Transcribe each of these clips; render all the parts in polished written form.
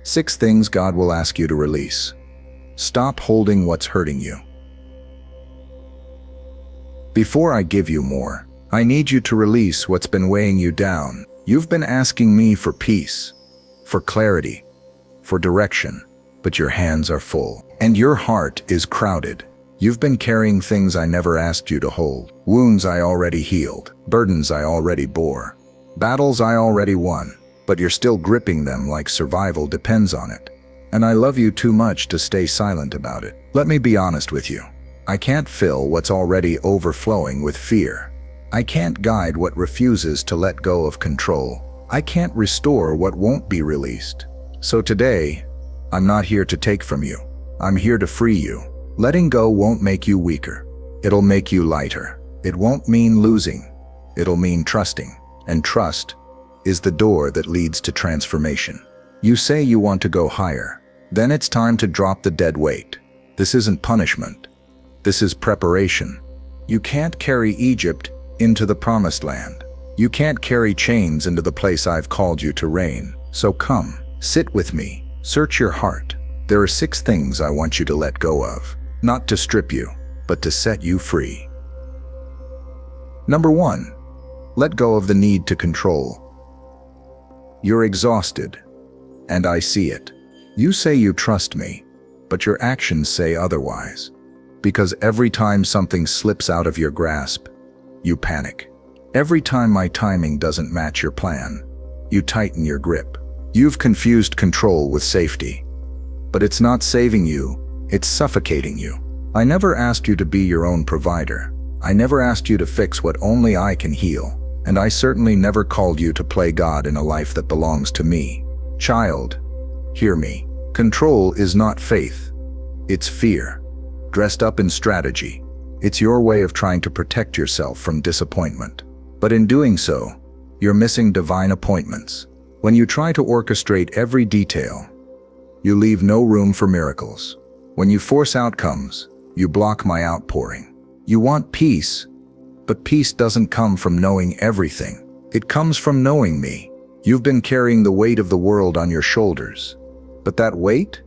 6 things God will ask you to release. Stop holding what's hurting you. Before I give you more, I need you to release what's been weighing you down. You've been asking me for peace, for clarity, for direction, but your hands are full, and your heart is crowded. You've been carrying things I never asked you to hold, wounds I already healed, burdens I already bore, battles I already won, but you're still gripping them like survival depends on it. And I love you too much to stay silent about it. Let me be honest with you. I can't fill what's already overflowing with fear. I can't guide what refuses to let go of control. I can't restore what won't be released. So today, I'm not here to take from you. I'm here to free you. Letting go won't make you weaker. It'll make you lighter. It won't mean losing. It'll mean trusting. And trust is the door that leads to transformation. You say you want to go higher. Then it's time to drop the dead weight. This isn't punishment. This is preparation. You can't carry Egypt into the promised land. You can't carry chains into the place I've called you to reign. So come, sit with me, search your heart. There are 6 things I want you to let go of, not to strip you, but to set you free. Number 1, let go of the need to control. You're exhausted, and I see it. You say you trust me, but your actions say otherwise. Because every time something slips out of your grasp, you panic. Every time my timing doesn't match your plan, you tighten your grip. You've confused control with safety. But it's not saving you, it's suffocating you. I never asked you to be your own provider. I never asked you to fix what only I can heal. And I certainly never called you to play God in a life that belongs to me. Child, hear me. Control is not faith. It's fear, dressed up in strategy. It's your way of trying to protect yourself from disappointment. But in doing so, you're missing divine appointments. When you try to orchestrate every detail, you leave no room for miracles. When you force outcomes, you block my outpouring. You want peace, but peace doesn't come from knowing everything. It comes from knowing me. You've been carrying the weight of the world on your shoulders. But that weight?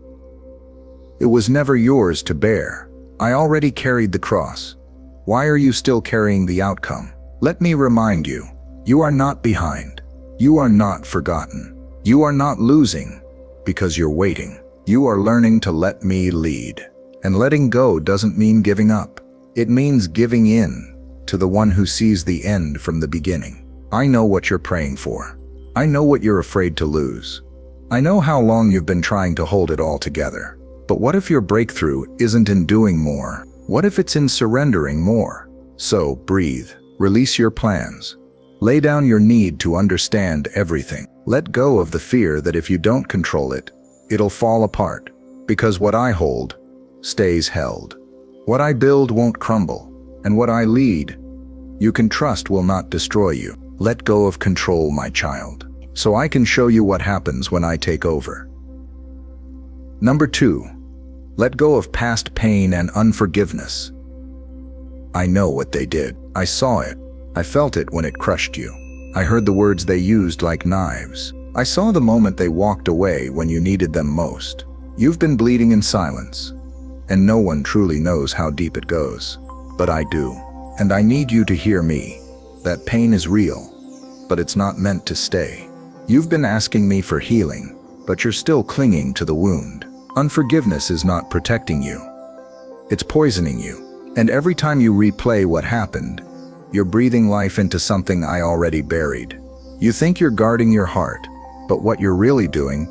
It was never yours to bear. I already carried the cross. Why are you still carrying the outcome? Let me remind you, you are not behind. You are not forgotten. You are not losing because you're waiting. You are learning to let me lead. And letting go doesn't mean giving up. It means giving in to the one who sees the end from the beginning. I know what you're praying for. I know what you're afraid to lose. I know how long you've been trying to hold it all together. But what if your breakthrough isn't in doing more? What if it's in surrendering more? So breathe, release your plans. Lay down your need to understand everything. Let go of the fear that if you don't control it, it'll fall apart. Because what I hold stays held. What I build won't crumble. And what I lead, you can trust will not destroy you. Let go of control, my child, so I can show you what happens when I take over. Number 2, let go of past pain and unforgiveness. I know what they did. I saw it. I felt it when it crushed you. I heard the words they used like knives. I saw the moment they walked away when you needed them most. You've been bleeding in silence, and no one truly knows how deep it goes. But I do, and I need you to hear me. That pain is real, but it's not meant to stay. You've been asking me for healing, but you're still clinging to the wound. Unforgiveness is not protecting you. It's poisoning you. And every time you replay what happened, you're breathing life into something I already buried. You think you're guarding your heart, but what you're really doing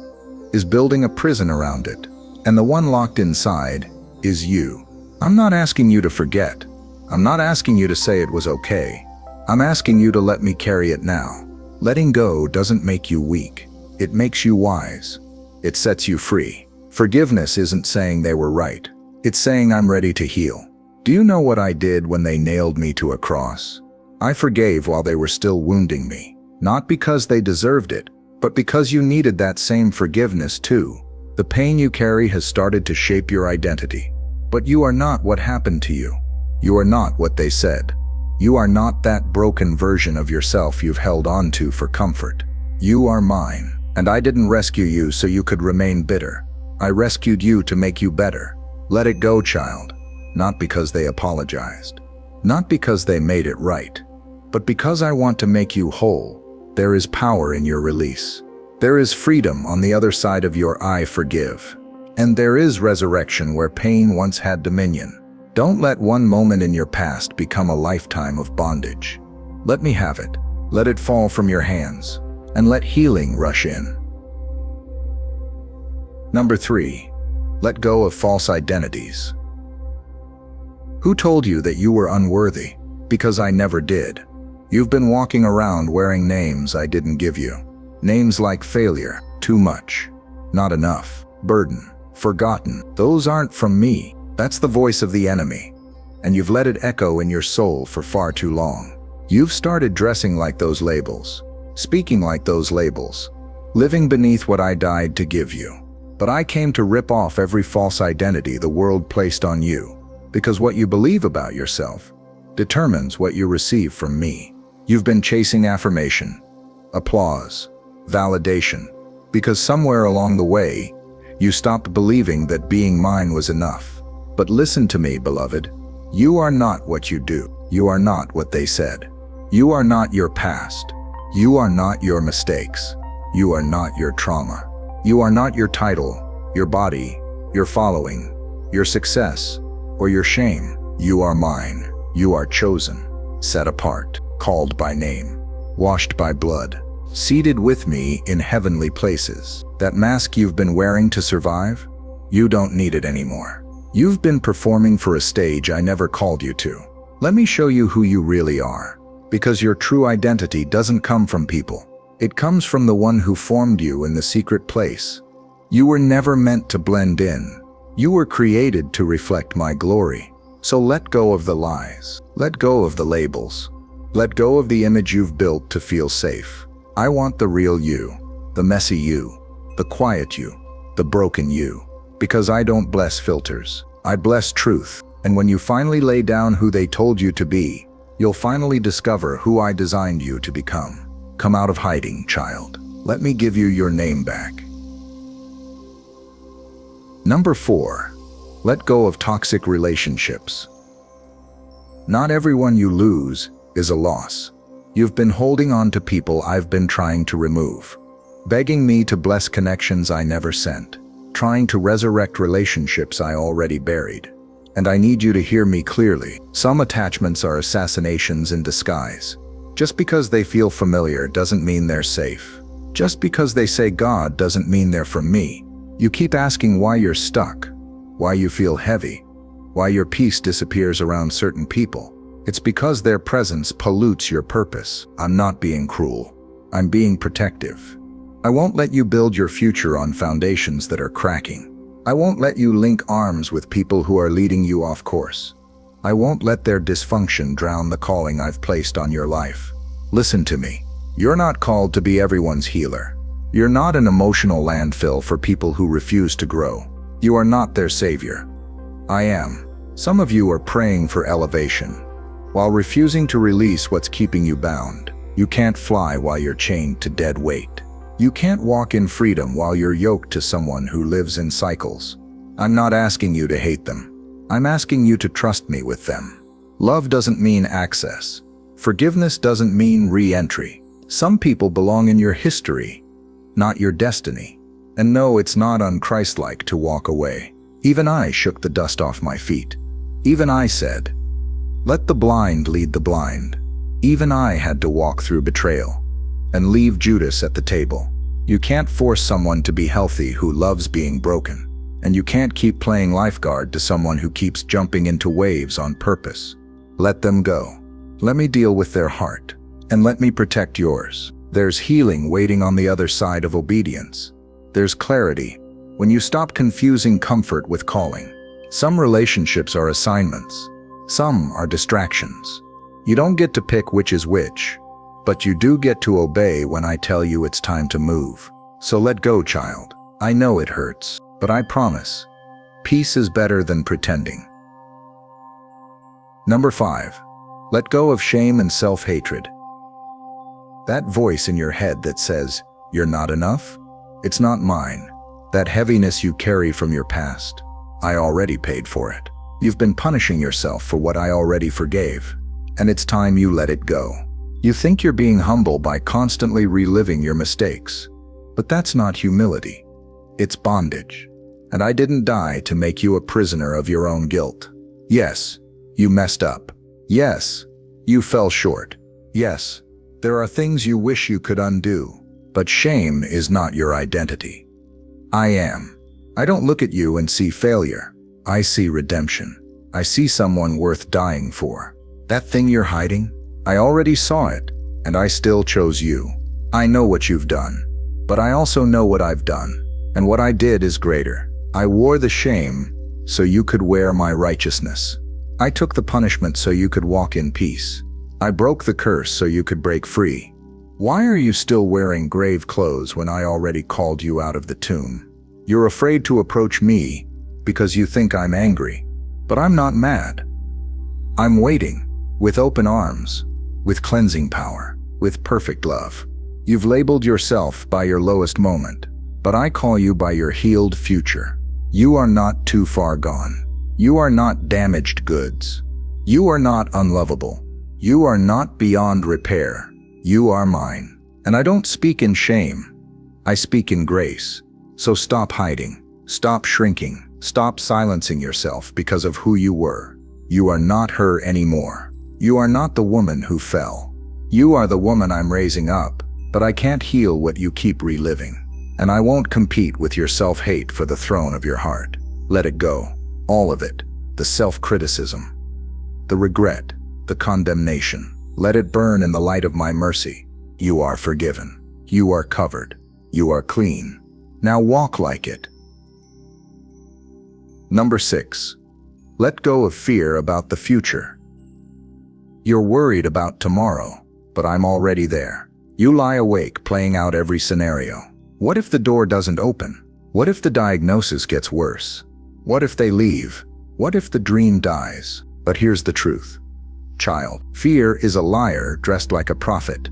is building a prison around it. And the one locked inside is you. I'm not asking you to forget. I'm not asking you to say it was okay. I'm asking you to let me carry it now. Letting go doesn't make you weak. It makes you wise. It sets you free. Forgiveness isn't saying they were right. It's saying I'm ready to heal. Do you know what I did when they nailed me to a cross? I forgave while they were still wounding me. Not because they deserved it, but because you needed that same forgiveness too. The pain you carry has started to shape your identity. But you are not what happened to you. You are not what they said. You are not that broken version of yourself you've held on to for comfort. You are mine, And I didn't rescue you so you could remain bitter. I rescued you to make you better. Let it go, child. Not because they apologized. Not because they made it right. But because I want to make you whole. There is power in your release. There is freedom on the other side of your I forgive. And there is resurrection where pain once had dominion. Don't let one moment in your past become a lifetime of bondage. Let me have it. Let it fall from your hands. And let healing rush in. Number 3. Let go of false identities. Who told you that you were unworthy? Because I never did. You've been walking around wearing names I didn't give you. Names like failure, too much, not enough, burden, forgotten. Those aren't from me. That's the voice of the enemy. And you've let it echo in your soul for far too long. You've started dressing like those labels, speaking like those labels, living beneath what I died to give you. But I came to rip off every false identity the world placed on you, because what you believe about yourself determines what you receive from me. You've been chasing affirmation, applause, validation, because somewhere along the way, you stopped believing that being mine was enough. But listen to me, beloved. You are not what you do. You are not what they said. You are not your past. You are not your mistakes. You are not your trauma. You are not your title, your body, your following, your success, or your shame. You are mine. You are chosen, set apart, called by name, washed by blood, seated with me in heavenly places. That mask you've been wearing to survive, you don't need it anymore. You've been performing for a stage I never called you to. Let me show you who you really are, because your true identity doesn't come from people. It comes from the one who formed you in the secret place. You were never meant to blend in. You were created to reflect my glory. So let go of the lies. Let go of the labels. Let go of the image you've built to feel safe. I want the real you, the messy you, the quiet you, the broken you. Because I don't bless filters. I bless truth. And when you finally lay down who they told you to be, you'll finally discover who I designed you to become. Come out of hiding, child. Let me give you your name back. Number 4. Let go of toxic relationships. Not everyone you lose is a loss. You've been holding on to people I've been trying to remove, begging me to bless connections I never sent, trying to resurrect relationships I already buried. And I need you to hear me clearly. Some attachments are assassinations in disguise. Just because they feel familiar doesn't mean they're safe. Just because they say God doesn't mean they're from me. You keep asking why you're stuck, why you feel heavy, why your peace disappears around certain people. It's because their presence pollutes your purpose. I'm not being cruel. I'm being protective. I won't let you build your future on foundations that are cracking. I won't let you link arms with people who are leading you off course. I won't let their dysfunction drown the calling I've placed on your life. Listen to me. You're not called to be everyone's healer. You're not an emotional landfill for people who refuse to grow. You are not their savior. I am. Some of you are praying for elevation, while refusing to release what's keeping you bound. You can't fly while you're chained to dead weight. You can't walk in freedom while you're yoked to someone who lives in cycles. I'm not asking you to hate them. I'm asking you to trust me with them. Love doesn't mean access. Forgiveness doesn't mean re-entry. Some people belong in your history, not your destiny. And no, it's not un-Christ-like to walk away. Even I shook the dust off my feet. Even I said, let the blind lead the blind. Even I had to walk through betrayal and leave Judas at the table. You can't force someone to be healthy who loves being broken. And you can't keep playing lifeguard to someone who keeps jumping into waves on purpose. Let them go. Let me deal with their heart, and let me protect yours. There's healing waiting on the other side of obedience. There's clarity when you stop confusing comfort with calling. Some relationships are assignments. Some are distractions. You don't get to pick which is which, but you do get to obey when I tell you it's time to move. So let go, child. I know it hurts. But I promise, peace is better than pretending. Number 5. Let go of shame and self-hatred. That voice in your head that says, you're not enough, It's not mine. That heaviness you carry from your past, I already paid for it. You've been punishing yourself for what I already forgave, and it's time you let it go. You think you're being humble by constantly reliving your mistakes, but that's not humility. It's bondage. And I didn't die to make you a prisoner of your own guilt. Yes, you messed up. Yes, you fell short. Yes, there are things you wish you could undo, but shame is not your identity. I am. I don't look at you and see failure. I see redemption. I see someone worth dying for. That thing you're hiding, I already saw it, and I still chose you. I know what you've done, but I also know what I've done, and what I did is greater. I wore the shame so you could wear my righteousness. I took the punishment so you could walk in peace. I broke the curse so you could break free. Why are you still wearing grave clothes when I already called you out of the tomb? You're afraid to approach me because you think I'm angry, but I'm not mad. I'm waiting, with open arms, with cleansing power, with perfect love. You've labeled yourself by your lowest moment, but I call you by your healed future. You are not too far gone. You are not damaged goods. You are not unlovable. You are not beyond repair. You are mine. And I don't speak in shame. I speak in grace. So stop hiding. Stop shrinking. Stop silencing yourself because of who you were. You are not her anymore. You are not the woman who fell. You are the woman I'm raising up, but I can't heal what you keep reliving. And I won't compete with your self-hate for the throne of your heart. Let it go. All of it. The self-criticism, the regret, the condemnation. Let it burn in the light of my mercy. You are forgiven. You are covered. You are clean. Now walk like it. Number 6. Let go of fear about the future. You're worried about tomorrow, but I'm already there. You lie awake playing out every scenario. What if the door doesn't open? What if the diagnosis gets worse? What if they leave? What if the dream dies? But here's the truth. Child, fear is a liar dressed like a prophet.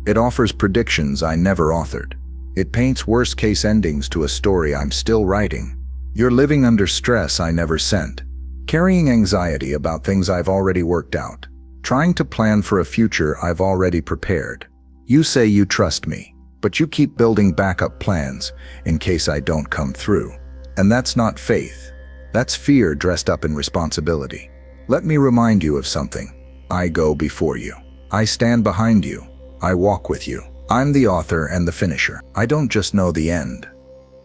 It offers predictions I never authored. It paints worst-case endings to a story I'm still writing. You're living under stress I never sent, carrying anxiety about things I've already worked out, trying to plan for a future I've already prepared. You say you trust me, but you keep building backup plans in case I don't come through. And that's not faith. That's fear dressed up in responsibility. Let me remind you of something. I go before you. I stand behind you. I walk with you. I'm the author and the finisher. I don't just know the end.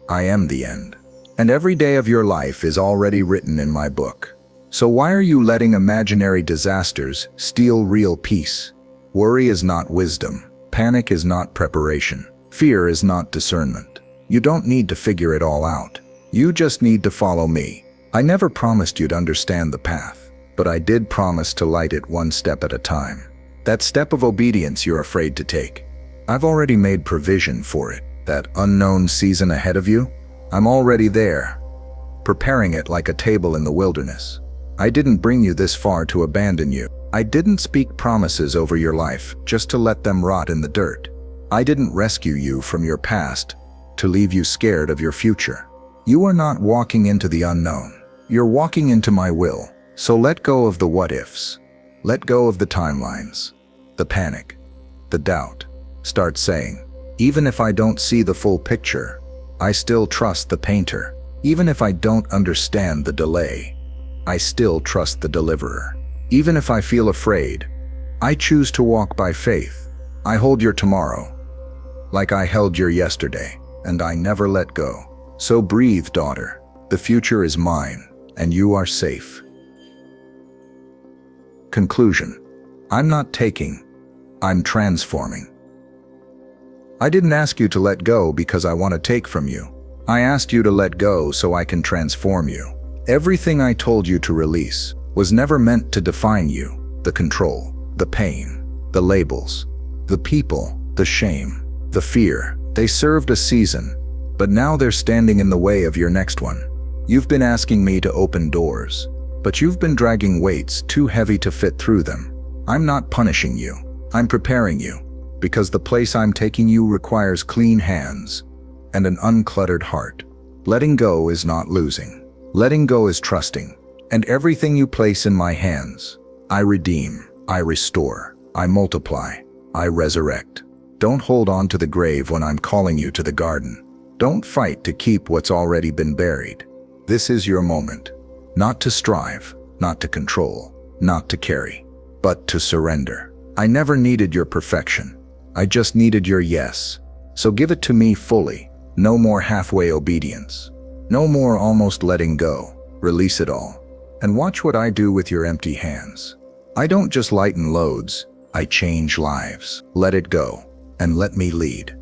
I am the end. And every day of your life is already written in my book. So why are you letting imaginary disasters steal real peace? Worry is not wisdom. Panic is not preparation. Fear is not discernment. You don't need to figure it all out. You just need to follow me. I never promised you'd understand the path, but I did promise to light it one step at a time. That step of obedience you're afraid to take. I've already made provision for it. That unknown season ahead of you, I'm already there, preparing it like a table in the wilderness. I didn't bring you this far to abandon you. I didn't speak promises over your life just to let them rot in the dirt. I didn't rescue you from your past to leave you scared of your future. You are not walking into the unknown. You're walking into my will. So let go of the what-ifs. Let go of the timelines, the panic, the doubt. Start saying, even if I don't see the full picture, I still trust the painter. Even if I don't understand the delay, I still trust the deliverer. Even if I feel afraid, I choose to walk by faith. I hold your tomorrow, like I held your yesterday, and I never let go. So breathe, daughter. The future is mine, and you are safe. Conclusion. I'm not taking, I'm transforming. I didn't ask you to let go because I want to take from you. I asked you to let go so I can transform you. Everything I told you to release was never meant to define you. The control, the pain, the labels, the people, the shame, the fear. They served a season, but now they're standing in the way of your next one. You've been asking me to open doors, but you've been dragging weights too heavy to fit through them. I'm not punishing you. I'm preparing you, because the place I'm taking you requires clean hands, and an uncluttered heart. Letting go is not losing. Letting go is trusting. And everything you place in my hands, I redeem, I restore, I multiply, I resurrect. Don't hold on to the grave when I'm calling you to the garden. Don't fight to keep what's already been buried. This is your moment. Not to strive, not to control, not to carry, but to surrender. I never needed your perfection. I just needed your yes. So give it to me fully. No more halfway obedience. No more almost letting go. Release it all. And watch what I do with your empty hands. I don't just lighten loads, I change lives. Let it go, and let me lead.